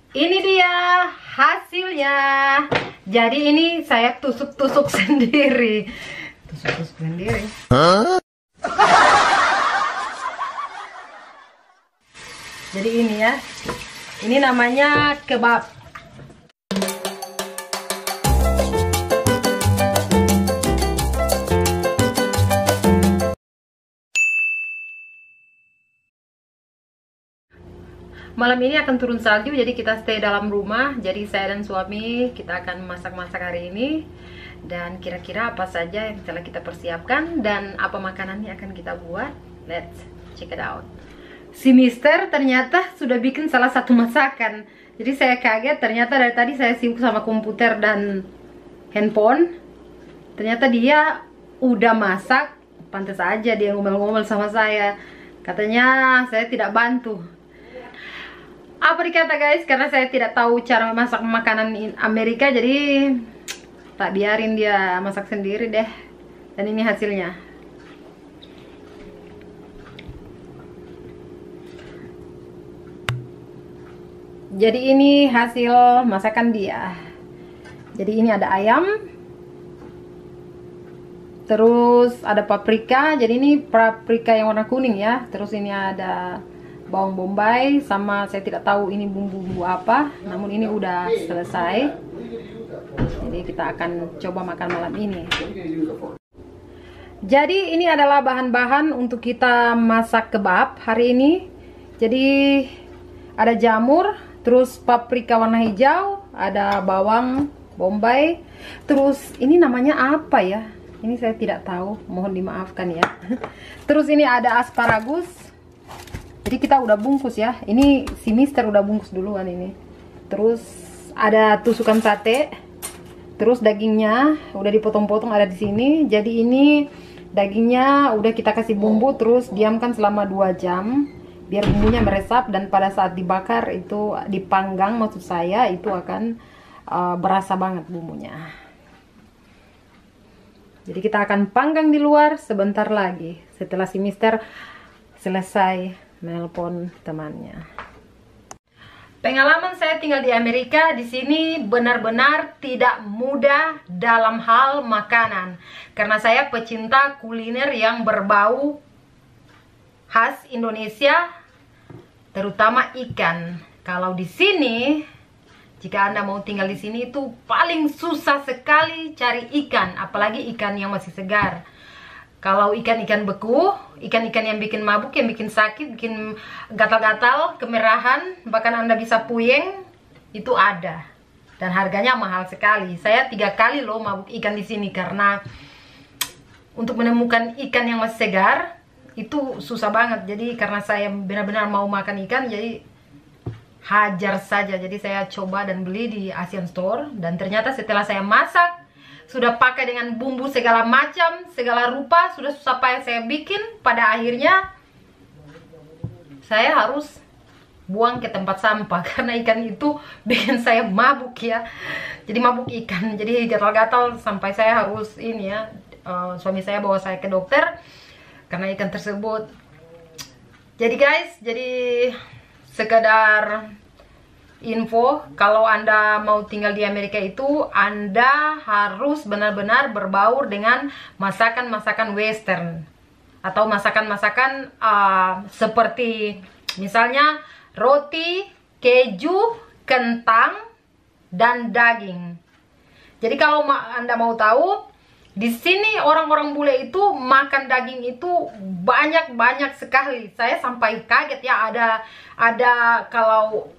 Ini dia hasilnya. Jadi ini saya tusuk-tusuk sendiri. Tusuk-tusuk sendiri. Jadi ini ya. Ini namanya kebab. Malam ini akan turun salju, jadi kita stay dalam rumah. Jadi saya dan suami kita akan masak-masak hari ini. Dan kira-kira apa saja yang telah kita persiapkan dan apa makanan yang akan kita buat. Let's check it out. Si Mister ternyata sudah bikin salah satu masakan. Jadi saya kaget, ternyata dari tadi saya sibuk sama komputer dan handphone. Ternyata dia udah masak. Pantas aja dia ngomel-ngomel sama saya. Katanya saya tidak bantu. Apa dikata guys, karena saya tidak tahu cara memasak makanan Amerika, jadi tak biarin dia masak sendiri deh. Dan ini hasilnya. Jadi ini hasil masakan dia. Jadi ini ada ayam, terus ada paprika. Jadi ini paprika yang warna kuning ya. Terus ini ada bawang bombay, sama saya tidak tahu ini bumbu-bumbu apa, namun ini udah selesai. Jadi kita akan coba makan malam ini. Jadi ini adalah bahan-bahan untuk kita masak kebab hari ini. Jadi ada jamur, terus paprika warna hijau, ada bawang bombay, terus ini namanya apa ya? Ini saya tidak tahu, mohon dimaafkan ya. Terus ini ada asparagus. Jadi kita udah bungkus ya. Ini si Mister udah bungkus duluan ini. Terus ada tusukan sate. Terus dagingnya udah dipotong-potong ada di sini. Jadi ini dagingnya udah kita kasih bumbu, terus diamkan selama 2 jam biar bumbunya meresap, dan pada saat dibakar itu dipanggang maksud saya, itu akan berasa banget bumbunya. Jadi kita akan panggang di luar sebentar lagi setelah si Mister selesai nelpon temannya. Pengalaman saya tinggal di Amerika di sini benar-benar tidak mudah dalam hal makanan, karena saya pecinta kuliner yang berbau khas Indonesia, terutama ikan. Kalau di sini, jika Anda mau tinggal di sini itu paling susah sekali cari ikan, apalagi ikan yang masih segar. Kalau ikan-ikan beku, ikan-ikan yang bikin mabuk, yang bikin sakit, bikin gatal-gatal, kemerahan, bahkan Anda bisa puyeng, itu ada. Dan harganya mahal sekali. Saya 3 kali loh mabuk ikan di sini, karena untuk menemukan ikan yang masih segar itu susah banget. Jadi karena saya benar-benar mau makan ikan, jadi hajar saja. Jadi saya coba dan beli di Asian Store, dan ternyata setelah saya masak, sudah pakai dengan bumbu segala macam, segala rupa, sudah susah payah saya bikin. Pada akhirnya saya harus buang ke tempat sampah karena ikan itu bikin saya mabuk ya. Jadi mabuk ikan, jadi gatal-gatal sampai saya harus ini ya, suami saya bawa saya ke dokter karena ikan tersebut. Jadi guys, jadi sekedar info, kalau Anda mau tinggal di Amerika itu Anda harus benar-benar berbaur dengan masakan-masakan western atau masakan-masakan seperti misalnya roti, keju, kentang, dan daging. Jadi kalau Anda mau tahu, di sini orang-orang bule itu makan daging itu banyak sekali. Saya sampai kaget ya, ada kalau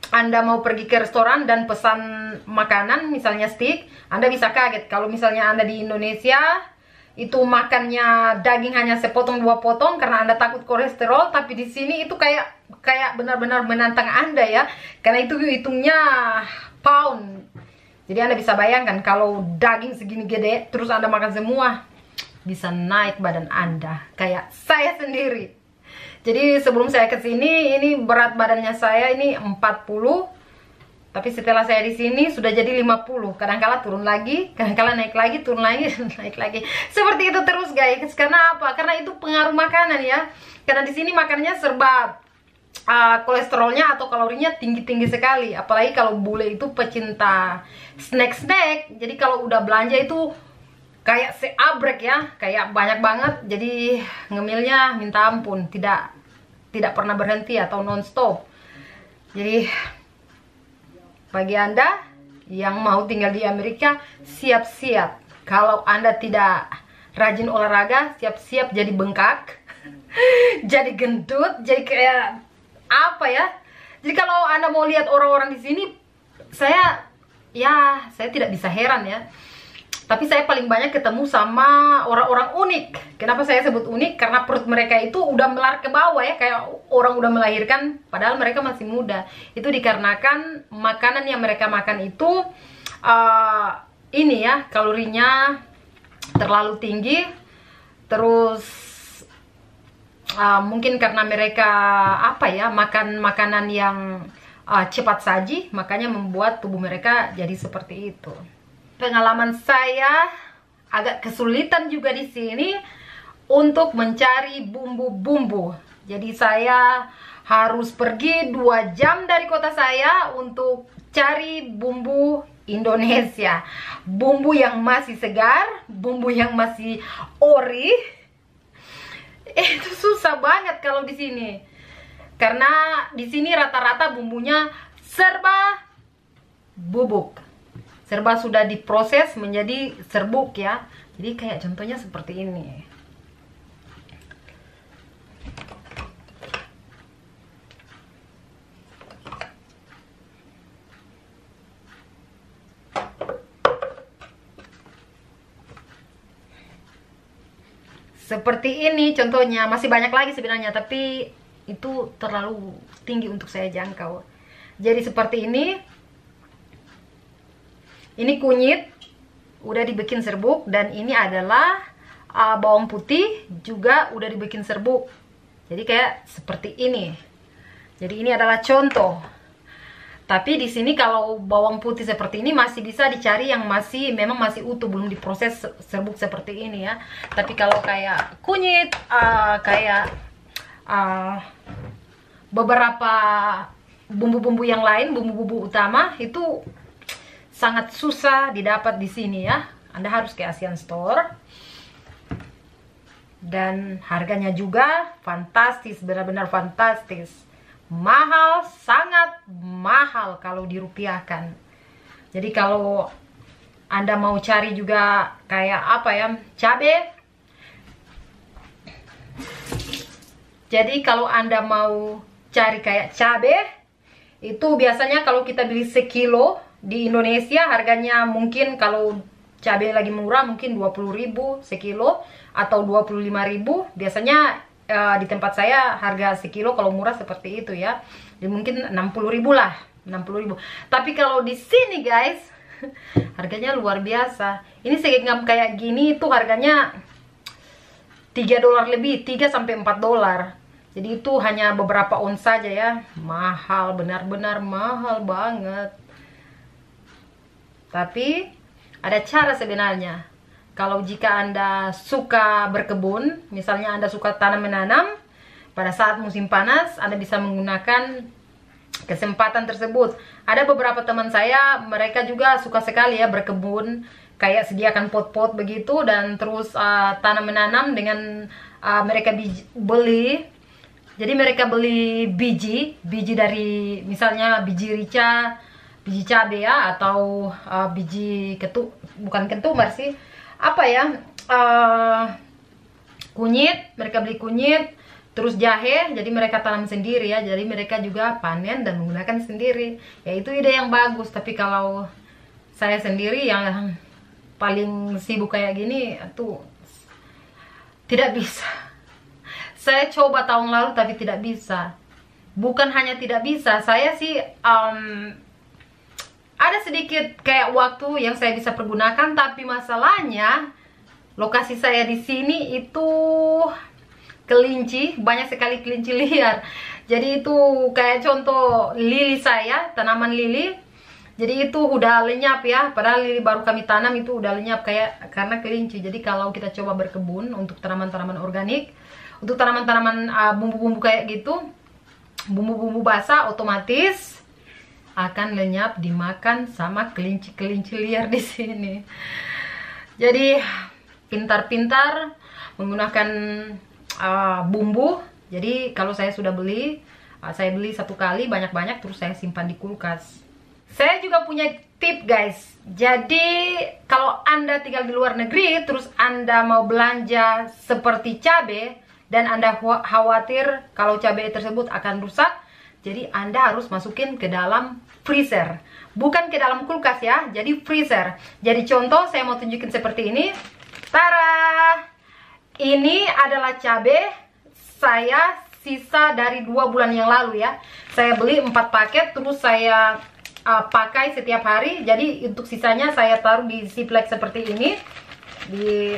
Anda mau pergi ke restoran dan pesan makanan, misalnya steak, Anda bisa kaget. Kalau misalnya Anda di Indonesia, itu makannya daging hanya sepotong 2 potong karena Anda takut kolesterol. Tapi di sini itu kayak benar-benar menantang Anda ya. Karena itu hitungnya pound. Jadi Anda bisa bayangkan kalau daging segini gede, terus Anda makan semua, bisa naik badan Anda. Kayak saya sendiri. Jadi sebelum saya ke sini, ini berat badannya saya ini 40. Tapi setelah saya di sini sudah jadi 50. Kadang-kala turun lagi, kadang-kala naik lagi, turun lagi, naik lagi. Seperti itu terus guys. Karena apa? Karena itu pengaruh makanan ya. Karena di sini makannya serba kolesterolnya atau kalorinya tinggi-tinggi sekali. Apalagi kalau bule itu pecinta snack-snack. Jadi kalau udah belanja itu kayak seabrek ya, kayak banyak banget. Jadi ngemilnya minta ampun, tidak pernah berhenti atau non-stop. Jadi bagi Anda yang mau tinggal di Amerika, siap-siap. Kalau Anda tidak rajin olahraga, siap-siap jadi bengkak, jadi gendut, jadi kayak apa ya? Jadi kalau Anda mau lihat orang-orang di sini, saya tidak bisa heran ya. Tapi saya paling banyak ketemu sama orang-orang unik. Kenapa saya sebut unik? Karena perut mereka itu udah melar ke bawah ya, kayak orang udah melahirkan, padahal mereka masih muda. Itu dikarenakan makanan yang mereka makan itu ini ya, kalorinya terlalu tinggi. Terus mungkin karena mereka makan makanan yang cepat saji, makanya membuat tubuh mereka jadi seperti itu. Pengalaman saya agak kesulitan juga di sini untuk mencari bumbu-bumbu. Jadi saya harus pergi 2 jam dari kota saya untuk cari bumbu Indonesia. Bumbu yang masih segar, bumbu yang masih ori. Itu susah banget kalau di sini. Karena di sini rata-rata bumbunya serba bubuk. Serba sudah diproses menjadi serbuk ya. Jadi kayak contohnya seperti ini. Seperti ini contohnya. Masih banyak lagi sebenarnya, tapi itu terlalu tinggi untuk saya jangkau. Jadi seperti ini. Ini kunyit udah dibikin serbuk, dan ini adalah bawang putih juga udah dibikin serbuk. Jadi kayak seperti ini. Jadi ini adalah contoh. Tapi di sini kalau bawang putih seperti ini masih bisa dicari yang memang masih utuh, belum diproses serbuk seperti ini ya. Tapi kalau kayak kunyit, beberapa bumbu-bumbu yang lain, bumbu-bumbu utama itu sangat susah didapat di sini ya. Anda harus ke Asian Store. Dan harganya juga fantastis, benar-benar fantastis. Mahal, sangat mahal kalau dirupiahkan. Jadi kalau Anda mau cari juga kayak cabai. Jadi kalau Anda mau cari kayak cabai, itu biasanya kalau kita beli sekilo di Indonesia harganya mungkin kalau cabai lagi murah mungkin 20.000 sekilo atau 25.000. Biasanya di tempat saya harga sekilo kalau murah seperti itu ya. Jadi mungkin 60.000 lah, 60.000. Tapi kalau di sini guys, harganya luar biasa. Ini segenggam kayak gini itu harganya $3 lebih, 3 sampai 4 dolar. Jadi itu hanya beberapa ons saja ya. Mahal, benar-benar mahal banget. Tapi ada cara sebenarnya. Kalau jika Anda suka berkebun, misalnya Anda suka tanam-menanam, pada saat musim panas Anda bisa menggunakan kesempatan tersebut. Ada beberapa teman saya, mereka juga suka sekali ya berkebun, kayak sediakan pot-pot begitu, dan terus tanam-menanam dengan mereka beli. Jadi mereka beli biji dari misalnya biji rica, biji cabai ya, atau biji bukan ketumbar sih, kunyit. Mereka beli kunyit, terus jahe, jadi mereka tanam sendiri ya. Jadi mereka juga panen dan menggunakan sendiri. Ya itu ide yang bagus. Tapi kalau saya sendiri yang paling sibuk kayak gini, itu tidak bisa. Saya coba tahun lalu tapi tidak bisa. Bukan hanya tidak bisa, saya sih ada sedikit kayak waktu yang saya bisa pergunakan, tapi masalahnya lokasi saya di sini itu kelinci, banyak sekali kelinci liar. Jadi itu kayak contoh lili saya, tanaman lili. Jadi itu udah lenyap ya, padahal lili baru kami tanam itu udah lenyap karena kelinci. Jadi kalau kita coba berkebun untuk tanaman-tanaman organik, untuk tanaman-tanaman bumbu-bumbu kayak gitu, bumbu-bumbu basah otomatis akan lenyap dimakan sama kelinci-kelinci liar di sini. Jadi pintar-pintar menggunakan bumbu. Jadi kalau saya sudah beli, saya beli satu kali banyak-banyak terus saya simpan di kulkas. Saya juga punya tip guys. Jadi kalau Anda tinggal di luar negeri terus Anda mau belanja seperti cabai dan Anda khawatir kalau cabai tersebut akan rusak, jadi Anda harus masukin ke dalam freezer, bukan ke dalam kulkas ya, jadi freezer. Jadi contoh saya mau tunjukin seperti ini. Tara, ini adalah cabai saya sisa dari 2 bulan yang lalu ya. Saya beli 4 paket terus saya pakai setiap hari. Jadi untuk sisanya saya taruh di ziplock seperti ini, di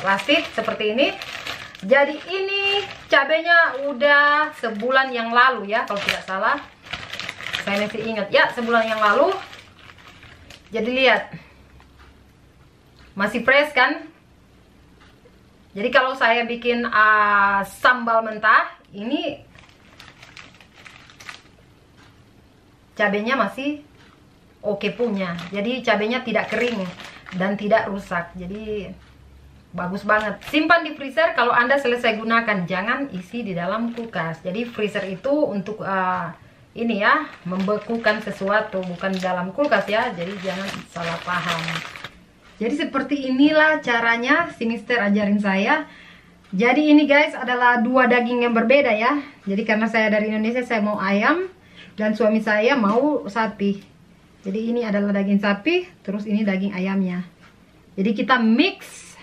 plastik seperti ini. Jadi ini cabenya udah sebulan yang lalu ya, kalau tidak salah. Saya masih ingat ya, sebulan yang lalu. Jadi lihat, masih fresh kan? Jadi kalau saya bikin sambal mentah, ini cabenya masih oke punya. Jadi cabenya tidak kering dan tidak rusak. Jadi bagus banget. Simpan di freezer kalau Anda selesai gunakan, jangan isi di dalam kulkas. Jadi freezer itu untuk ini ya, membekukan sesuatu, bukan di dalam kulkas ya. Jadi jangan salah paham. Jadi seperti inilah caranya si Mister ajarin saya. Jadi ini guys adalah 2 daging yang berbeda ya. Jadi karena saya dari Indonesia, saya mau ayam dan suami saya mau sapi. Jadi ini adalah daging sapi, terus ini daging ayamnya. Jadi kita mix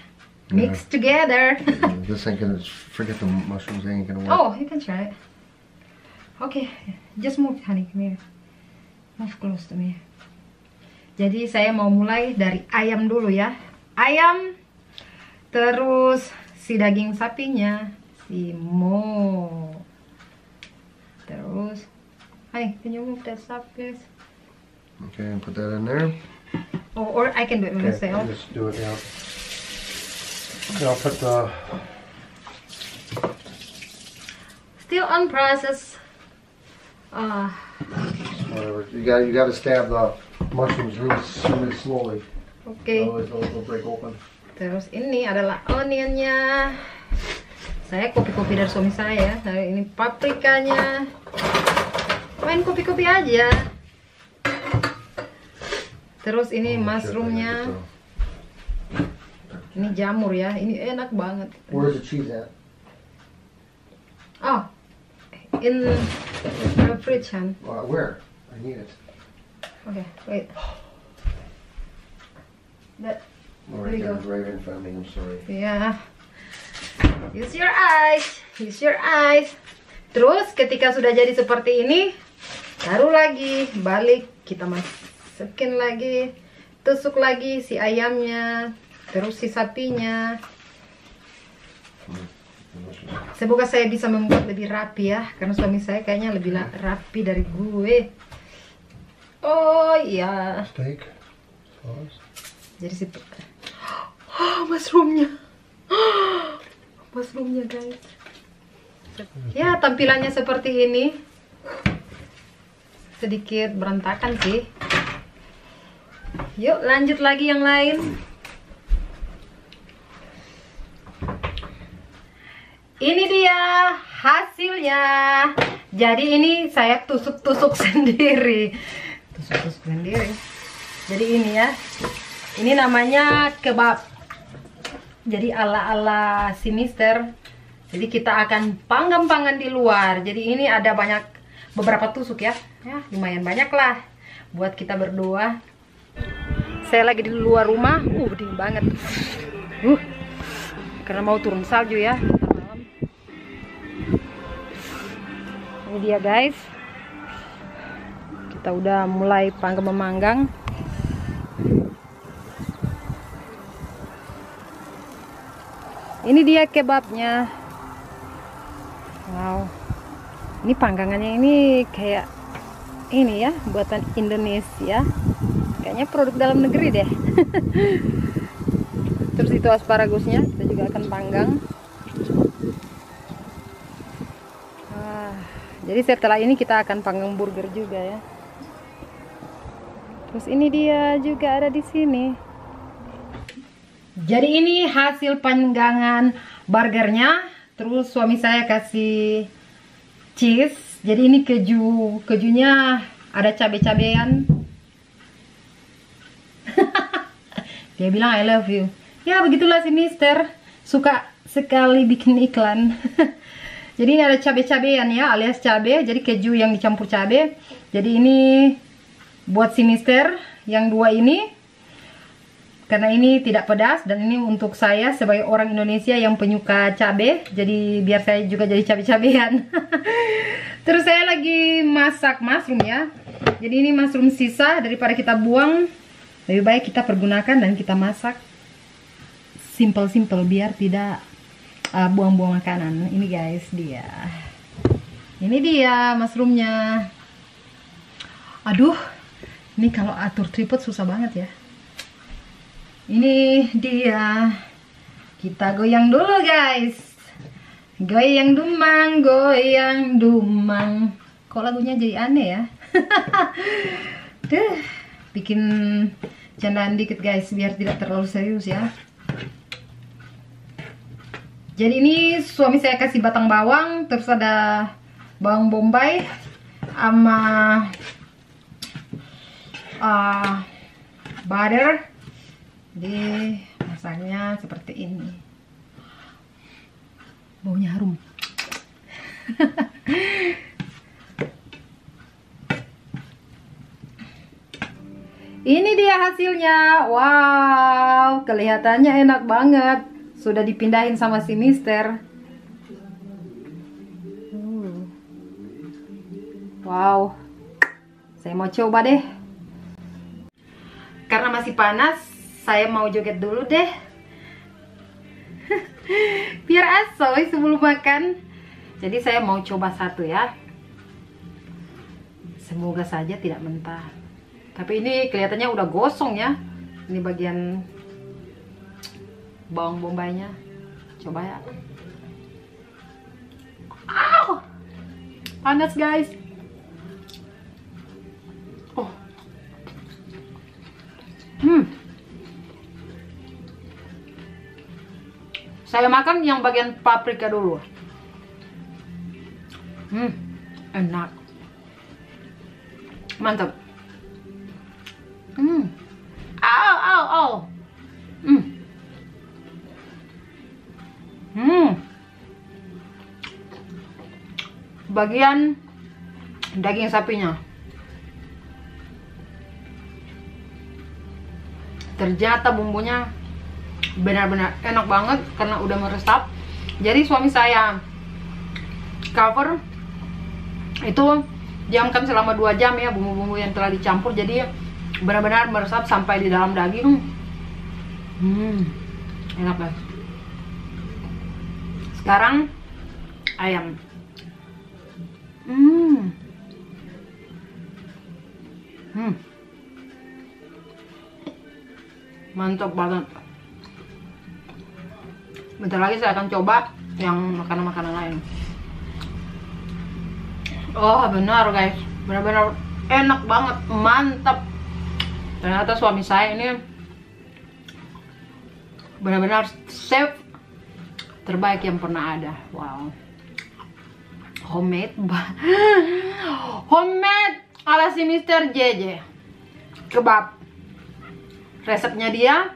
together. This ain't gonna, forget the mushrooms, they ain't gonna work. Oh, you can try it. Okay, just move honey, come here. Move close to me. Jadi saya mau mulai dari ayam dulu ya. Ayam, terus si daging sapinya, si mo. Terus, honey, can you move that stuff please? Okay, and put that in there. Oh, or I can do it myself. Just do it, yeah. Okay, I'll put the... Still unprocessed. Whatever. You got to stab the mushrooms really slowly. Okay. Otherwise they'll break open. Terus ini adalah onionnya. Saya kopi-kopi dari suami saya. Nah, ini paprikanya. Main kopi-kopi aja. Terus ini mushroomnya. Ini jamur ya. Ini enak banget. Where's the cheese at? Oh, in the fridge, Han. Where? I need it. Okay, wait. That. Oh, right there, right in front of me. I'm sorry. Yeah. Use your eyes. Use your eyes. Terus ketika sudah jadi seperti ini, taruh lagi, balik, kita masukin lagi, tusuk lagi si ayamnya, terus si sapinya. Semoga saya bisa membuat lebih rapi ya, karena suami saya kayaknya lebih rapi dari gue. Oh iya. Steak. Sauce. Jadi seperti mushroomnya. Mushroomnya guys. Ya tampilannya seperti ini. Sedikit berantakan sih. Yuk lanjut lagi yang lain. Ini dia hasilnya. Jadi ini saya tusuk-tusuk sendiri. Tusuk-tusuk sendiri. Jadi ini ya. Ini namanya kebab. Jadi ala-ala si Mister. Jadi kita akan panggang-panggang di luar. Jadi ini ada beberapa tusuk ya. Ya, lumayan banyak lah buat kita berdua. Saya lagi di luar rumah. Dingin banget. Karena mau turun salju ya. Ini dia guys. Kita udah mulai memanggang. Ini dia kebabnya. Wow. Ini panggangannya ini kayak ini ya, buatan Indonesia. Kayaknya produk dalam negeri deh. Terus itu asparagusnya kita juga akan panggang. Jadi setelah ini kita akan panggang burger juga ya. Terus ini dia juga ada di sini. Jadi ini hasil panggangan burgernya. Terus suami saya kasih cheese. Jadi ini kejunya ada cabai-cabean. Dia bilang I love you. Ya begitulah si Mister, suka sekali bikin iklan. Jadi ini ada cabai-cabean ya, alias cabai. Jadi keju yang dicampur cabai. Jadi ini buat si Mister yang dua ini, karena ini tidak pedas. Dan ini untuk saya sebagai orang Indonesia yang penyuka cabai. Jadi biar saya juga jadi cabai-cabean. Terus saya lagi masak mushroom ya. Jadi ini mushroom sisa, daripada kita buang, lebih baik kita pergunakan dan kita masak simple-simple biar tidak buang-buang makanan. Ini guys dia. Ini dia mushroomnya. Aduh, ini kalau atur tripod susah banget ya. Ini dia. Kita goyang dulu guys. Goyang dumang, goyang dumang. Kok lagunya jadi aneh ya? Duh, bikin candaan dikit guys biar tidak terlalu serius ya. Jadi ini suami saya kasih batang bawang, terus ada bawang bombay sama butter. Jadi masaknya seperti ini. Baunya harum. Ini dia hasilnya. Wow, kelihatannya enak banget. Sudah dipindahin sama si Mister. Wow, saya mau coba deh. Karena masih panas, saya mau joget dulu deh. Biar asoy sebelum makan. Jadi saya mau coba satu ya. Semoga saja tidak mentah. Tapi ini kelihatannya udah gosong ya. Ini bagian bawang bombaynya. Coba ya. Ow! Panas guys. Oh. Saya makan yang bagian paprika dulu. Enak. Mantap. Au. Bagian daging sapinya ternyata bumbunya benar-benar enak banget karena udah meresap. Jadi suami saya cover itu diamkan selama 2 jam ya, bumbu-bumbu yang telah dicampur jadi benar-benar meresap sampai di dalam daging. Enak banget. Sekarang ayam. Mantap banget. Bentar lagi saya akan coba yang makanan-makanan lain. Oh benar guys, benar-benar enak banget, mantap. Ternyata suami saya ini benar-benar chef terbaik yang pernah ada. Wow, homemade ala si Mister JJ kebab. Resepnya dia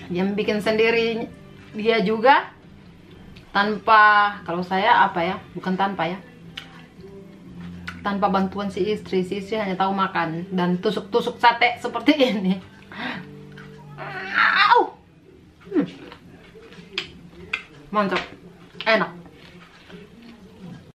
yang bikin sendiri dia juga, tanpa, kalau saya apa ya, bukan tanpa ya, tanpa bantuan si istri. Si istri hanya tahu makan dan tusuk-tusuk sate seperti ini. Mantap, enak.